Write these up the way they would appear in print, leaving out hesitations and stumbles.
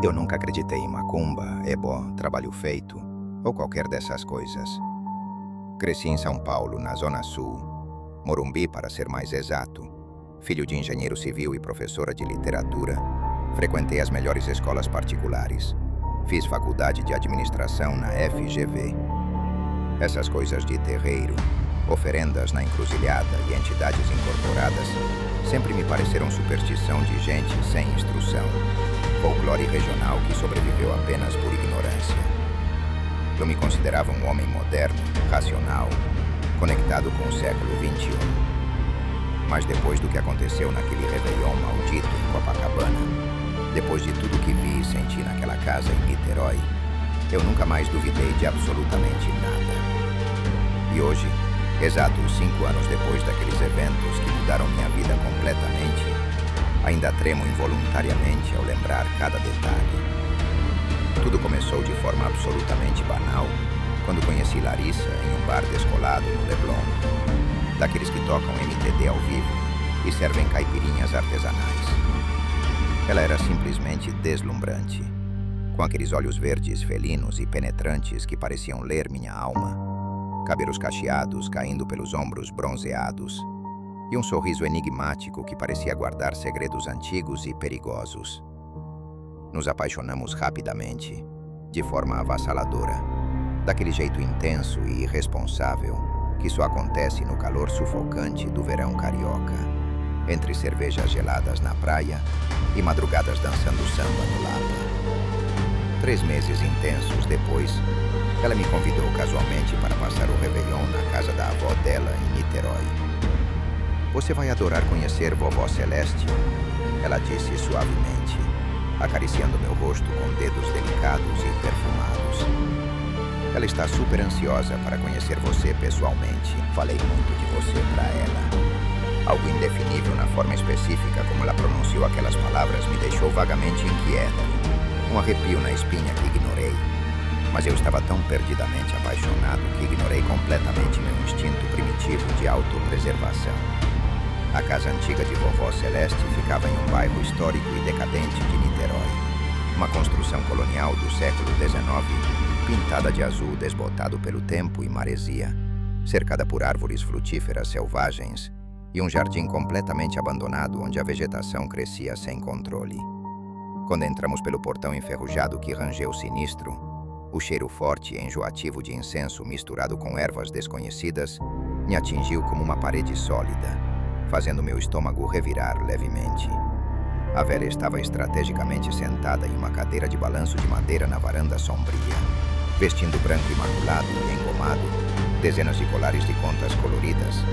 Eu nunca acreditei em macumba, ebó, trabalho feito ou qualquer dessas coisas. Cresci em São Paulo, na Zona Sul, Morumbi para ser mais exato. Filho de engenheiro civil e professora de literatura, frequentei as melhores escolas particulares. Fiz faculdade de administração na FGV. Essas coisas de terreiro, oferendas na encruzilhada e entidades incorporadas sempre me pareceram superstição de gente sem instrução, folclore regional que sobreviveu apenas por ignorância. Eu me considerava um homem moderno, racional, conectado com o século XXI. Mas depois do que aconteceu naquele Réveillon maldito em Copacabana, depois de tudo que vi e senti naquela casa em Niterói, eu nunca mais duvidei de absolutamente nada. E hoje, exatos 5 anos depois daqueles eventos que mudaram minha vida completamente, ainda tremo involuntariamente ao lembrar cada detalhe. Tudo começou de forma absolutamente banal, quando conheci Larissa em um bar descolado no Leblon, daqueles que tocam MTD ao vivo e servem caipirinhas artesanais. Ela era simplesmente deslumbrante, com aqueles olhos verdes felinos e penetrantes que pareciam ler minha alma, cabelos cacheados caindo pelos ombros bronzeados e um sorriso enigmático que parecia guardar segredos antigos e perigosos. Nos apaixonamos rapidamente, de forma avassaladora, daquele jeito intenso e irresponsável que só acontece no calor sufocante do verão carioca, entre cervejas geladas na praia e madrugadas dançando samba no Lapa. 3 meses intensos depois, ela me convidou casualmente para passar o Réveillon na casa da avó dela em Niterói. "Você vai adorar conhecer Vovó Celeste", ela disse suavemente, acariciando meu rosto com dedos delicados e perfumados. "Ela está super ansiosa para conhecer você pessoalmente. Falei muito de você para ela." Algo indefinível na forma específica como ela pronunciou aquelas palavras me deixou vagamente inquieto. Um arrepio na espinha que ignorei. Mas eu estava tão perdidamente apaixonado que ignorei completamente meu instinto primitivo de autopreservação. A casa antiga de Vovó Celeste ficava em um bairro histórico e decadente de Niterói. Uma construção colonial do século XIX, pintada de azul desbotado pelo tempo e maresia, cercada por árvores frutíferas selvagens e um jardim completamente abandonado onde a vegetação crescia sem controle. Quando entramos pelo portão enferrujado que rangeu sinistro, o cheiro forte e enjoativo de incenso misturado com ervas desconhecidas me atingiu como uma parede sólida, fazendo meu estômago revirar levemente. A velha estava estrategicamente sentada em uma cadeira de balanço de madeira na varanda sombria, vestindo branco imaculado e engomado, dezenas de colares de contas coloridas,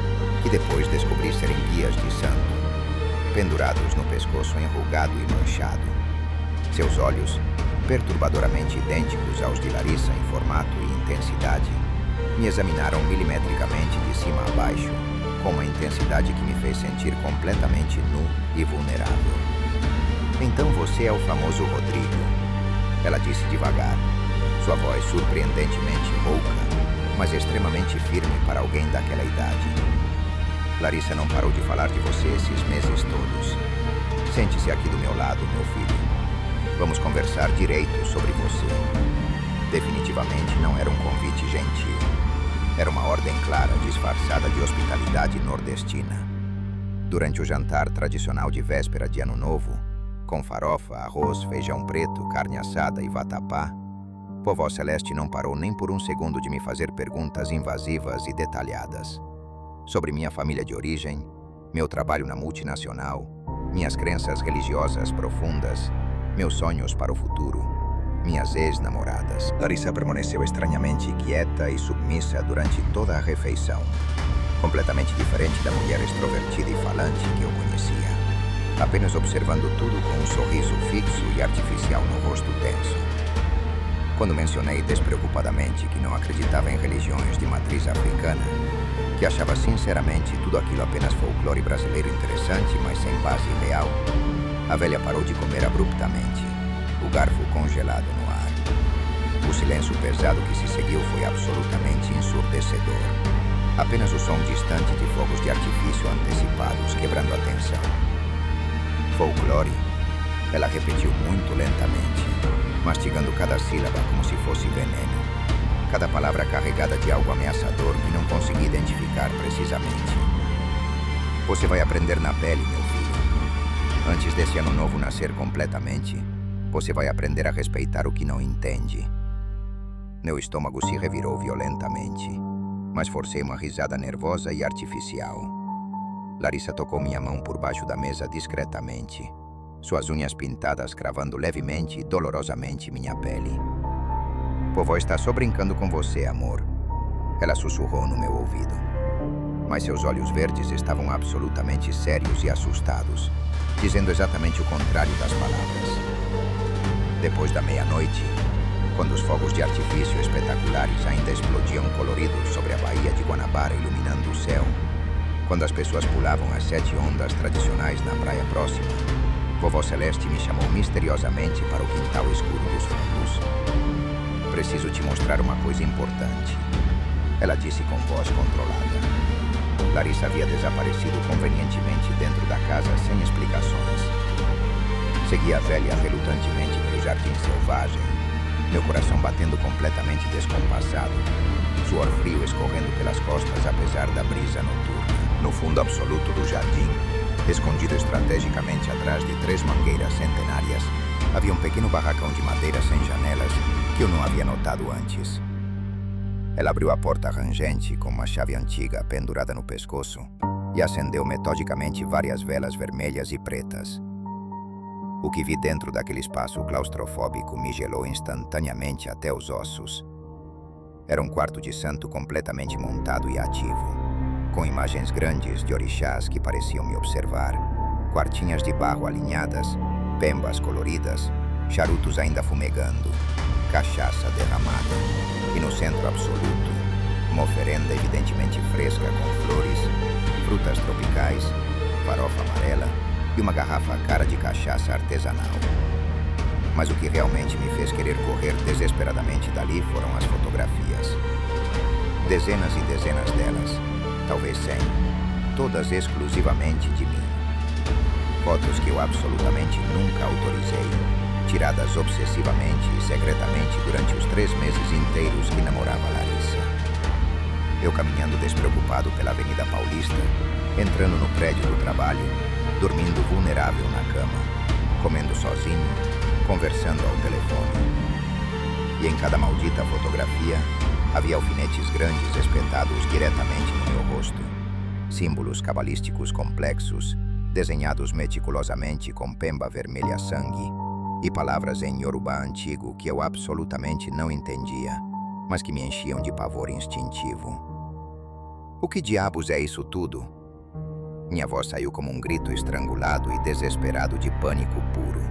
que depois descobri serem guias de santo, pendurados no pescoço enrugado e manchado. Seus olhos, perturbadoramente idênticos aos de Larissa em formato e intensidade, me examinaram milimetricamente de cima a baixo, com uma intensidade que me fez sentir completamente nu e vulnerável. "Então você é o famoso Rodrigo", ela disse devagar, sua voz surpreendentemente rouca, mas extremamente firme para alguém daquela idade. "Larissa não parou de falar de você esses meses todos. Sente-se aqui do meu lado, meu filho. Vamos conversar direito sobre você." Definitivamente não era um convite gentil. Era uma ordem clara, disfarçada de hospitalidade nordestina. Durante o jantar tradicional de véspera de Ano Novo, com farofa, arroz, feijão preto, carne assada e vatapá, Vovó Celeste não parou nem por um segundo de me fazer perguntas invasivas e detalhadas. Sobre minha família de origem, meu trabalho na multinacional, minhas crenças religiosas profundas, meus sonhos para o futuro, minhas ex-namoradas. Larissa permaneceu estranhamente quieta e submissa durante toda a refeição, completamente diferente da mulher extrovertida e falante que eu conhecia, apenas observando tudo com um sorriso fixo e artificial no rosto tenso. Quando mencionei despreocupadamente que não acreditava em religiões de matriz africana, que achava sinceramente tudo aquilo apenas folclore brasileiro interessante, mas sem base real, a velha parou de comer abruptamente, o garfo congelado no ar. O silêncio pesado que se seguiu foi absolutamente ensurdecedor. Apenas o som distante de fogos de artifício antecipados quebrando a tensão. "Folclore", ela repetiu muito lentamente. mastigando cada sílaba como se fosse veneno. Cada palavra carregada de algo ameaçador que não consegui identificar precisamente. Você vai aprender na pele, meu filho. Antes desse ano novo nascer completamente, você vai aprender a respeitar o que não entende. Meu estômago se revirou violentamente, mas forcei uma risada nervosa e artificial. Larissa tocou minha mão por baixo da mesa discretamente, suas unhas pintadas cravando levemente e dolorosamente minha pele. Vovó está só brincando com você, amor. Ela sussurrou no meu ouvido. Mas seus olhos verdes estavam absolutamente sérios e assustados, dizendo exatamente o contrário das palavras. Depois da meia-noite, quando os fogos de artifício espetaculares ainda explodiam coloridos sobre a Baía de Guanabara iluminando o céu, quando as pessoas pulavam as 7 ondas tradicionais na praia próxima, Vovó Celeste me chamou misteriosamente para o quintal escuro dos fundos. Preciso te mostrar uma coisa importante, ela disse com voz controlada. Larissa havia desaparecido convenientemente dentro da casa sem explicações. Segui a velha relutantemente pelo jardim selvagem, meu coração batendo completamente descompassado, suor frio escorrendo pelas costas apesar da brisa noturna. No fundo absoluto do jardim, escondido estrategicamente atrás de 3 mangueiras centenárias, havia um pequeno barracão de madeira sem janelas que eu não havia notado antes. Ela abriu a porta rangente com uma chave antiga pendurada no pescoço e acendeu metodicamente várias velas vermelhas e pretas. O que vi dentro daquele espaço claustrofóbico me gelou instantaneamente até os ossos. Era um quarto de santo completamente montado e ativo, com imagens grandes de orixás que pareciam me observar, quartinhas de barro alinhadas, pembas coloridas, charutos ainda fumegando, cachaça derramada, e no centro absoluto, uma oferenda evidentemente fresca com flores, frutas tropicais, farofa amarela e uma garrafa cara de cachaça artesanal. Mas o que realmente me fez querer correr desesperadamente dali foram as fotografias. Dezenas e dezenas delas, talvez 100, todas exclusivamente de mim. Fotos que eu absolutamente nunca autorizei, tiradas obsessivamente e secretamente durante os 3 meses inteiros que namorava Larissa. Eu caminhando despreocupado pela Avenida Paulista, entrando no prédio do trabalho, dormindo vulnerável na cama, comendo sozinho, conversando ao telefone. E em cada maldita fotografia, havia alfinetes grandes espetados diretamente no meu rosto. Símbolos cabalísticos complexos, desenhados meticulosamente com pemba vermelha sangue, e palavras em Yorubá antigo que eu absolutamente não entendia, mas que me enchiam de pavor instintivo. O que diabos é isso tudo? Minha voz saiu como um grito estrangulado e desesperado de pânico puro.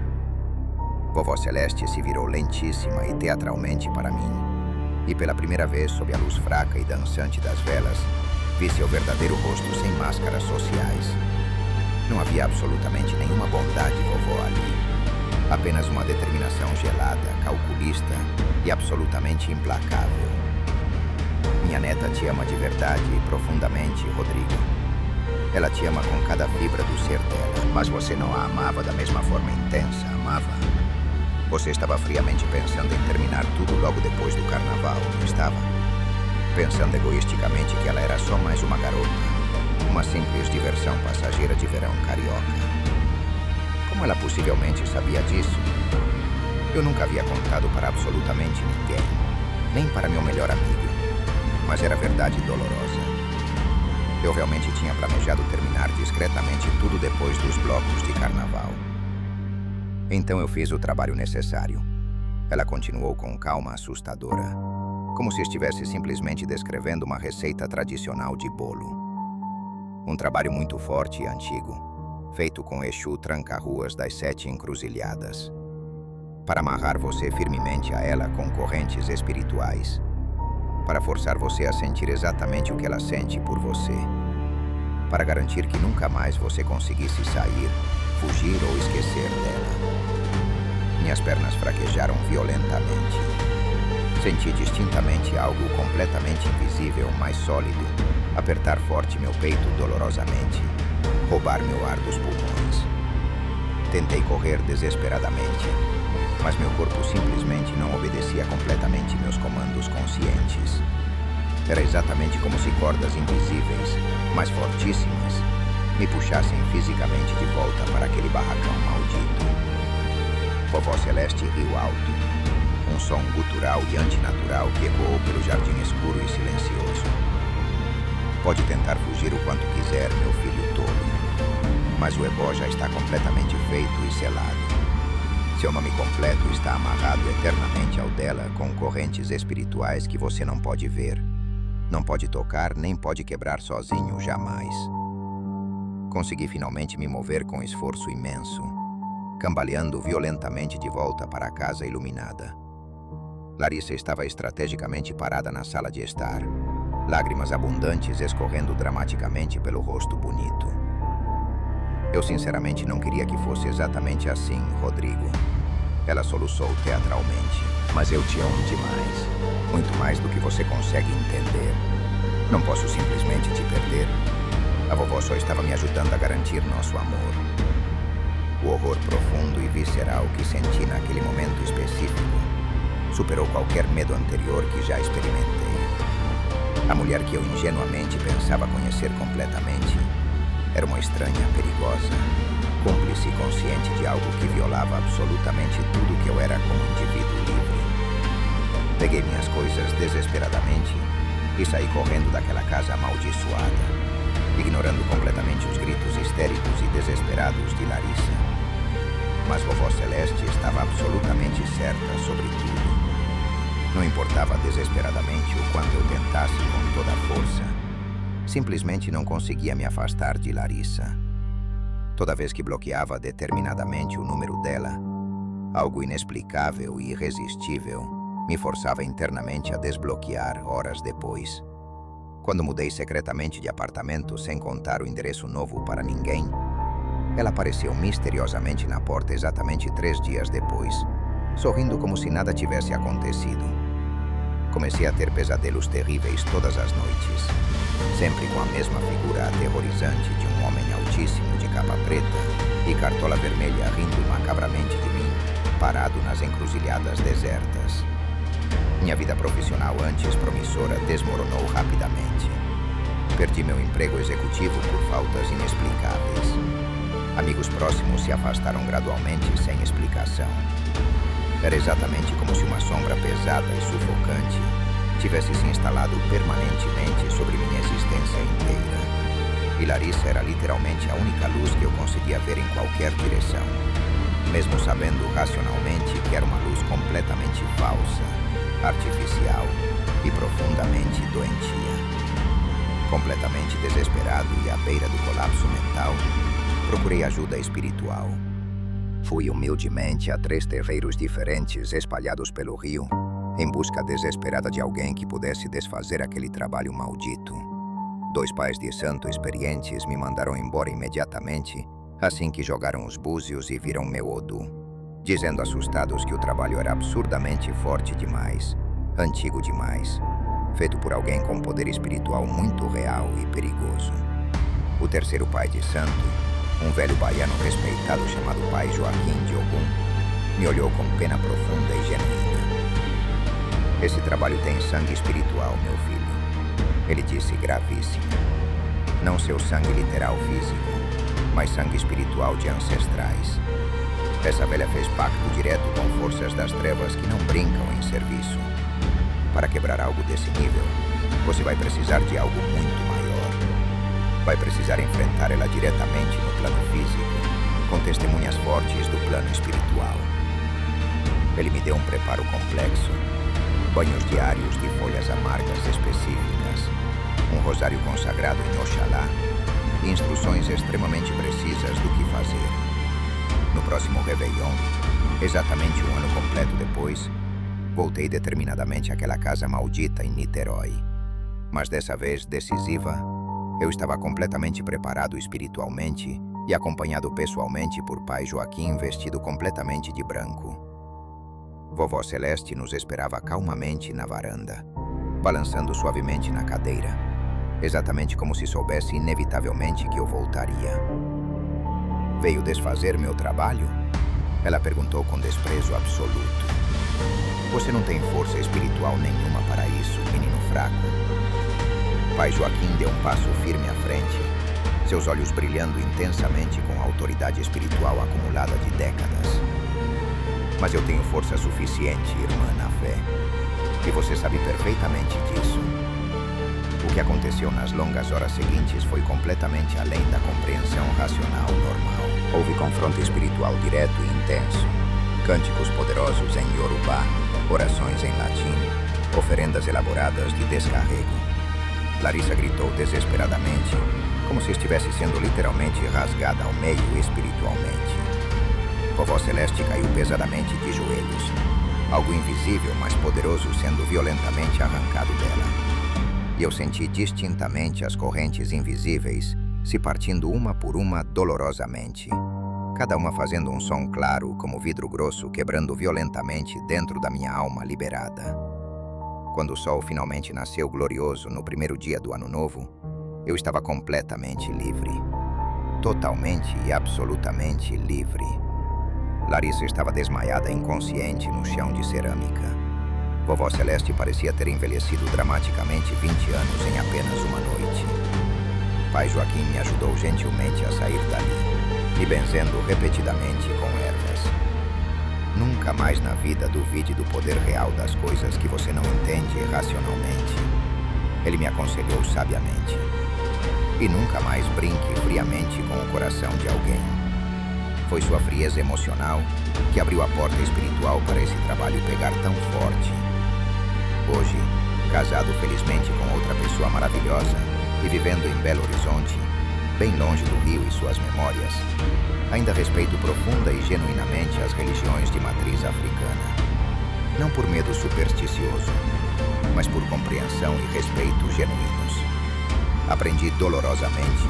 Vovó Celeste se virou lentíssima e teatralmente para mim, e pela primeira vez, sob a luz fraca e dançante das velas, vi seu verdadeiro rosto sem máscaras sociais. Não havia absolutamente nenhuma bondade, vovó, ali. Apenas uma determinação gelada, calculista e absolutamente implacável. Minha neta te ama de verdade e profundamente, Rodrigo. Ela te ama com cada fibra do ser dela, mas você não a amava da mesma forma intensa, amava? Você estava friamente pensando em terminar tudo logo depois do carnaval, não estava? Pensando egoisticamente que ela era só mais uma garota, uma simples diversão passageira de verão carioca. Como ela possivelmente sabia disso? Eu nunca havia contado para absolutamente ninguém, nem para meu melhor amigo, mas era verdade dolorosa. Eu realmente tinha planejado terminar discretamente tudo depois dos blocos de carnaval. Então eu fiz o trabalho necessário. Ela continuou com calma assustadora, como se estivesse simplesmente descrevendo uma receita tradicional de bolo. Um trabalho muito forte e antigo, feito com Exu tranca-ruas das 7 encruzilhadas, para amarrar você firmemente a ela com correntes espirituais, para forçar você a sentir exatamente o que ela sente por você, para garantir que nunca mais você conseguisse sair, fugir ou esquecer dela. Minhas pernas fraquejaram violentamente. Senti distintamente algo completamente invisível, mas sólido, apertar forte meu peito dolorosamente, roubar meu ar dos pulmões. Tentei correr desesperadamente, mas meu corpo simplesmente não obedecia completamente meus comandos conscientes. Era exatamente como se cordas invisíveis, mas fortíssimas, me puxassem fisicamente de volta para aquele barracão maldito. Vovó Celeste riu alto, um som gutural e antinatural que ecoou pelo jardim escuro e silencioso. Pode tentar fugir o quanto quiser, meu filho tolo, mas o ebó já está completamente feito e selado. Seu nome completo está amarrado eternamente ao dela com correntes espirituais que você não pode ver, não pode tocar, nem pode quebrar sozinho jamais. Consegui finalmente me mover com esforço imenso, cambaleando violentamente de volta para a casa iluminada. Larissa estava estrategicamente parada na sala de estar, lágrimas abundantes escorrendo dramaticamente pelo rosto bonito. Eu sinceramente não queria que fosse exatamente assim, Rodrigo. Ela soluçou teatralmente. Mas eu te amo demais. Muito mais do que você consegue entender. Não posso simplesmente te perder. A vovó só estava me ajudando a garantir nosso amor. O horror profundo e visceral que senti naquele momento específico superou qualquer medo anterior que já experimentei. A mulher que eu ingenuamente pensava conhecer completamente era uma estranha perigosa, cúmplice consciente de algo que violava absolutamente tudo que eu era como indivíduo livre. Peguei minhas coisas desesperadamente e saí correndo daquela casa amaldiçoada, ignorando completamente os gritos histéricos e desesperados de Larissa. Mas vovó Celeste estava absolutamente certa sobre tudo. Não importava desesperadamente o quanto eu tentasse com toda a força. Simplesmente não conseguia me afastar de Larissa. Toda vez que bloqueava determinadamente o número dela, algo inexplicável e irresistível me forçava internamente a desbloquear horas depois. Quando mudei secretamente de apartamento sem contar o endereço novo para ninguém, ela apareceu misteriosamente na porta exatamente 3 dias depois, sorrindo como se nada tivesse acontecido. Comecei a ter pesadelos terríveis todas as noites, sempre com a mesma figura aterrorizante de um homem altíssimo de capa preta e cartola vermelha rindo macabramente de mim, parado nas encruzilhadas desertas. Minha vida profissional antes promissora desmoronou rapidamente. Perdi meu emprego executivo por faltas inexplicáveis. Amigos próximos se afastaram gradualmente sem explicação. Era exatamente como se uma sombra pesada e sufocante tivesse se instalado permanentemente sobre minha existência inteira. E Larissa era literalmente a única luz que eu conseguia ver em qualquer direção, mesmo sabendo racionalmente que era uma luz completamente falsa, artificial e profundamente doentia. Completamente desesperado e à beira do colapso mental, procurei ajuda espiritual. Fui humildemente a 3 terreiros diferentes espalhados pelo Rio, em busca desesperada de alguém que pudesse desfazer aquele trabalho maldito. 2 pais de santo experientes me mandaram embora imediatamente, assim que jogaram os búzios e viram meu Odu, dizendo assustados que o trabalho era absurdamente forte demais, antigo demais, feito por alguém com poder espiritual muito real e perigoso. O 3º pai de santo, um velho baiano respeitado chamado Pai Joaquim de Ogum, me olhou com pena profunda e genuína. Esse trabalho tem sangue espiritual, meu filho. Ele disse gravíssimo. Não seu sangue literal físico, mas sangue espiritual de ancestrais. Essa velha fez pacto direto com forças das trevas que não brincam em serviço. Para quebrar algo desse nível, você vai precisar de algo muito maior. Vai precisar enfrentar ela diretamente no plano físico, com testemunhas fortes do plano espiritual. Ele me deu um preparo complexo, banhos diários de folhas amargas específicas, um rosário consagrado em Oxalá e instruções extremamente precisas do que fazer. No próximo Réveillon, exatamente 1 ano completo depois, voltei determinadamente àquela casa maldita em Niterói. Mas dessa vez decisiva, eu estava completamente preparado espiritualmente e acompanhado pessoalmente por Pai Joaquim vestido completamente de branco. Vovó Celeste nos esperava calmamente na varanda, balançando suavemente na cadeira, exatamente como se soubesse inevitavelmente que eu voltaria. Veio desfazer meu trabalho? Ela perguntou com desprezo absoluto. Você não tem força espiritual nenhuma para isso, menino fraco. Pai Joaquim deu um passo firme à frente, seus olhos brilhando intensamente com a autoridade espiritual acumulada de décadas. Mas eu tenho força suficiente, irmã na fé. E você sabe perfeitamente disso. O que aconteceu nas longas horas seguintes foi completamente além da compreensão racional normal. Houve confronto espiritual direto e intenso. Cânticos poderosos em Yorubá, orações em latim, oferendas elaboradas de descarrego. Larissa gritou desesperadamente, como se estivesse sendo literalmente rasgada ao meio espiritualmente. Vovó Celeste caiu pesadamente de joelhos. Algo invisível, mas poderoso, sendo violentamente arrancado dela. E eu senti distintamente as correntes invisíveis se partindo uma por uma dolorosamente. Cada uma fazendo um som claro, como vidro grosso, quebrando violentamente dentro da minha alma liberada. Quando o sol finalmente nasceu glorioso no primeiro dia do Ano Novo, eu estava completamente livre. Totalmente e absolutamente livre. Larissa estava desmaiada inconsciente no chão de cerâmica. Vovó Celeste parecia ter envelhecido dramaticamente 20 anos em apenas uma noite. Pai Joaquim me ajudou gentilmente a sair dali, me benzendo repetidamente com ervas. Nunca mais na vida duvide do poder real das coisas que você não entende racionalmente. Ele me aconselhou sabiamente. E nunca mais brinque friamente com o coração de alguém. Foi sua frieza emocional que abriu a porta espiritual para esse trabalho pegar tão forte. Hoje, casado felizmente com outra pessoa maravilhosa e vivendo em Belo Horizonte, bem longe do Rio e suas memórias, ainda respeito profunda e genuinamente as religiões de matriz africana. Não por medo supersticioso, mas por compreensão e respeito genuínos. Aprendi dolorosamente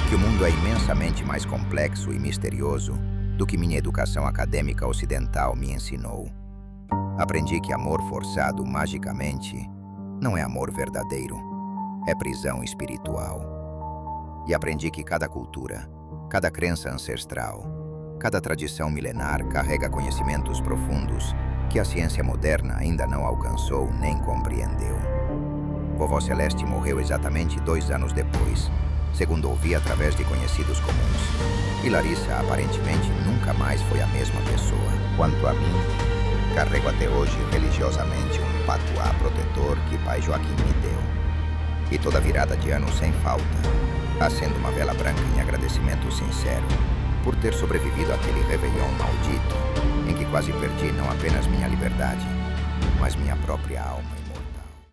que o mundo é imensamente mais complexo e misterioso do que minha educação acadêmica ocidental me ensinou. Aprendi que amor forçado magicamente não é amor verdadeiro, é prisão espiritual. E aprendi que cada cultura, cada crença ancestral, cada tradição milenar carrega conhecimentos profundos que a ciência moderna ainda não alcançou nem compreendeu. Vovó Celeste morreu exatamente 2 anos depois, segundo ouvi através de conhecidos comuns. E Larissa aparentemente nunca mais foi a mesma pessoa. Quanto a mim, carrego até hoje religiosamente um patuá protetor que Pai Joaquim me deu. E toda virada de ano sem falta, acendo uma vela branca em agradecimento sincero por ter sobrevivido àquele réveillon maldito em que quase perdi não apenas minha liberdade, mas minha própria alma.